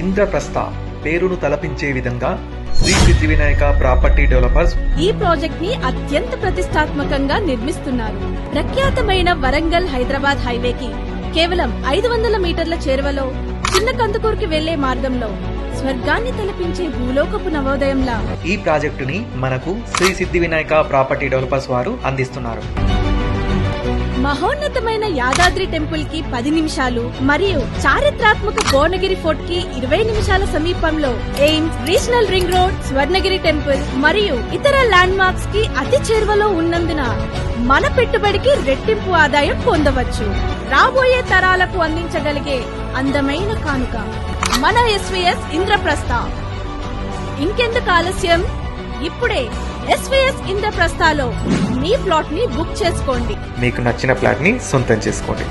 ఇంద్రప్రస్థ పేరును తలపించే విధంగా శ్రీ సిద్ధి వినాయక ప్రాపర్టీ డెవలపర్స్ ఈ ప్రాజెక్ట్ ని అత్యంత ప్రతిష్టాత్మకంగా నిర్మిస్తున్నారు. ప్రఖ్యాతమైన వరంగల్ హైదరాబాద్ హైవేకి కేవలం 500 మీటర్ల చేరువలో చిన్న కందుకూరుకి వెళ్లే మార్గంలో స్వర్గాన్ని తలపించే భూలోకపు నవోదయంలా ఈ ప్రాజెక్టుని మనకు శ్రీ సిద్ధి వినాయక ప్రాపర్టీ డెవలపర్స్ వారు అందిస్తున్నారు. మహోన్నతమైన యాదాద్రి టెంపుల్ కి 10 నిమిషాలు మరియు చారిత్రాత్మక భువనగిరి ఫోర్ట్ కి 20 నిమిషాల సమీపంలో AIIMS, regional ring road, Swarnagiri temple మరియు ఇతర ల్యాండ్ మార్క్స్ కి అతి చేరువలో ఉన్నందున మన పెట్టుబడికి రెట్టింపు ఆదాయం పొందవచ్చు. రాబోయే తరాలకు అందించగలిగే అందమైన కానుక మన ఎస్వీఎస్ ఇంద్రప్రస్థ. ఇంకెందుకు ఆలస్యం, ఇప్పుడే ఎస్వీఎస్ ఇంద్రప్రస్థలో మీ ప్లాట్ ని బుక్ చేసుకోండి. మీకు నచ్చిన ప్లాట్ ని సొంతం చేసుకోండి.